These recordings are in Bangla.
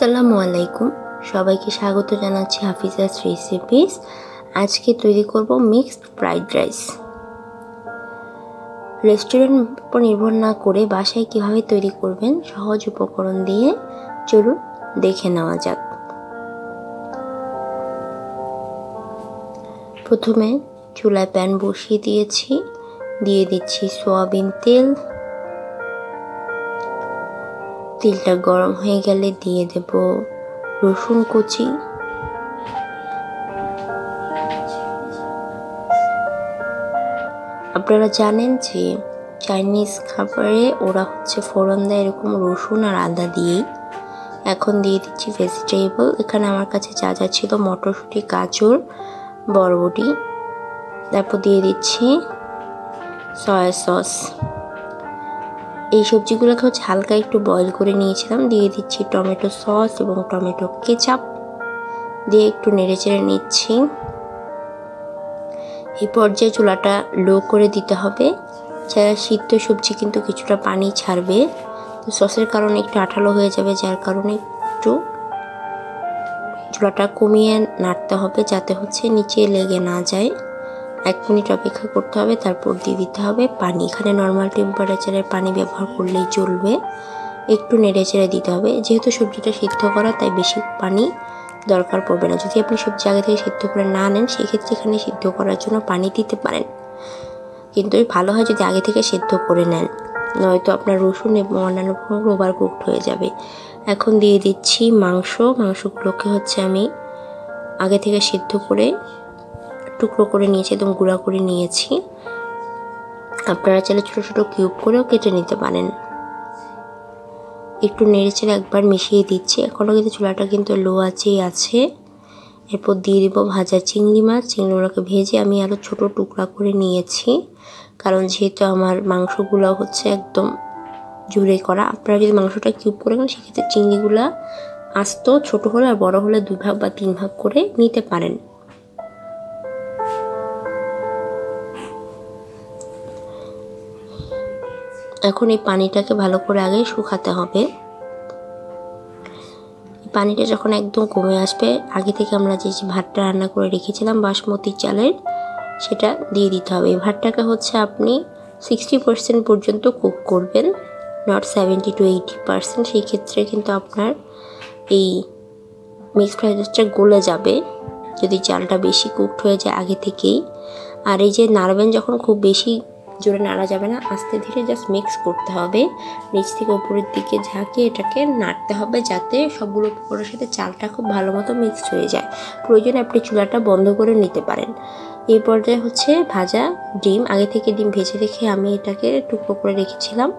আসসালামু আলাইকুম, সবাইকে স্বাগত জানাচ্ছি হাফিজাস রেসিপিস। আজকে তৈরি করব মিক্সড ফ্রাইড রাইস। রেস্টুরেন্ট উপর নির্ভর না করে বাসায় কিভাবে তৈরি করবেন সহজ উপকরণ দিয়ে চলুন দেখে নেওয়া যাক। প্রথমে চুলায় প্যান বসিয়ে দিয়েছি, দিয়ে দিচ্ছি সয়াবিন তেল। তেলটা গরম হয়ে গেলে দিয়ে দেব রসুন কুচি, আপনারা জানেন যে চাইনিজ খাবারে ওরা ফোড়ন দেয় এরকম রসুন আর আদা দিয়েই। এখন দিয়ে দিচ্ছি ভেজিটেবল। এখানে আমার কাছে যা যা ছিল মটরশুঁটি, গাজর, বরবটি। তারপর দিয়ে দিচ্ছি সয়া সস। এই সবজিগুলোকে হালকা একটু বয়েল করে নিয়েছিলাম। দিয়ে দিচ্ছি টমেটো সস এবং টমেটো কেচাপ, দিয়ে একটু নেড়েচেড়ে নিচ্ছি। এই পর্যায়ে চুলাটা লো করে দিতে হবে। যারা সিদ্ধ সবজি কিন্তু কিছুটা পানি ছাড়বে, তো সসের কারণে একটু আঠালো হয়ে যাবে, যার কারণে একটু চুলাটা কমিয়ে নাড়তে হবে যাতে নিচে লেগে না যায়। 1 মিনিট অপেক্ষা করতে হবে, তারপর দিয়ে দিতে হবে পানি। এখানে নর্মাল টেম্পারেচারের পানি ব্যবহার করলেই চলবে। একটু নেড়েচেড়ে দিতে হবে। যেহেতু সবজিটা সিদ্ধ করা, তাই বেশি পানি দরকার পড়বে না। যদি আপনি সবজি আগে থেকে সিদ্ধ করে না নেন, সেক্ষেত্রে এখানে সিদ্ধ করার জন্য পানি দিতে পারেন, কিন্তু ভালো হয় যদি আগে থেকে সিদ্ধ করে নেন, নয়তো আপনার রসুন এবং অন্যান্য ওভার কুকড হয়ে যাবে। এখন দিয়ে দিচ্ছি মাংসগুলোকে আমি আগে থেকে সিদ্ধ করে টুকরো করে নিয়েছি, একদম গুঁড়া করে নিয়েছি। আপনারা চাইলে ছোটো ছোটো কিউব করেও কেটে নিতে পারেন। একটু নেড়েচেড়ে একবার মিশিয়ে দিচ্ছি। এখনও কিন্তু চুলাটা লো আঁচেই আছে। এরপর দিয়ে দিব ভাজা চিংড়ি মাছ। চিংড়িগুলোকে ভেজে আমি আরও ছোট টুকরা করে নিয়েছি, কারণ যেহেতু আমার মাংসগুলো একদম জুড়ে করা। আপনারা যদি মাংসটা কিউব করে নেন, সেক্ষেত্রে চিংড়িগুলো আস্ত ছোট হলে আর বড় হলে 2 ভাগ বা 3 ভাগ করে নিতে পারেন। এখন এই পানিটাকে ভালো করে আগে শুকাতে হবে। পানিটা যখন একদম কমে আসবে, আগে থেকে আমরা যে ভাতটা রান্না করে রেখেছিলাম বাসমতি চালের, সেটা দিয়ে দিতে হবে। এই ভাতটাকে আপনি 60% পর্যন্ত কুক করবেন, নট 70 to 80%। সেই ক্ষেত্রে কিন্তু আপনার এই মিক্সড ফ্রাইড রাইসটা গলে যাবে যদি চালটা বেশি কুকড হয়ে যায় আগে থেকেই। আর এই যে নাড়বেন, যখন খুব বেশি জোরে নাড়া যাবে না, আস্তে ধীরে জাস্ট মিক্স করতে হবে। নিচ থেকে উপরের দিকে ঝাঁকিয়ে এটাকে নাড়তে হবে, যাতে সবগুলো উপকরণের সাথে চালটা খুব ভালো মতো মিক্সড হয়ে যায়। প্রয়োজনে আপনি চুলাটা বন্ধ করে নিতে পারেন। এই পর্যায়ে ভাজা ডিম, আগে থেকে ডিম ভেজে রেখে আমি এটাকে টুকরো করে রেখেছিলাম,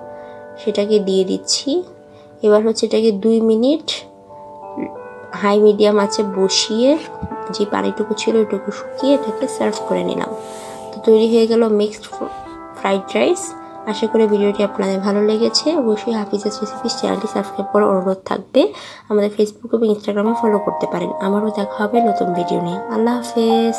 সেটাকে দিয়ে দিচ্ছি। এবার এটাকে 2 মিনিট হাই মিডিয়াম আঁচে বসিয়ে যে পানিটুকু ছিল ওইটুকু শুকিয়ে এটাকে সার্ভ করে নিলাম। তো তৈরি হয়ে গেল মিক্সড ফ্রাইড রাইস। আশা করি ভিডিওটি আপনাদের ভালো লেগেছে। অবশ্যই হাফিজাস রেসিপিস চ্যানেলটি সাবস্ক্রাইব করার অনুরোধ থাকবে। আমাদের ফেসবুক এবং ইনস্টাগ্রামে ফলো করতে পারেন। আমারও দেখা হবে নতুন ভিডিও নিয়ে। আল্লাহ হাফেজ।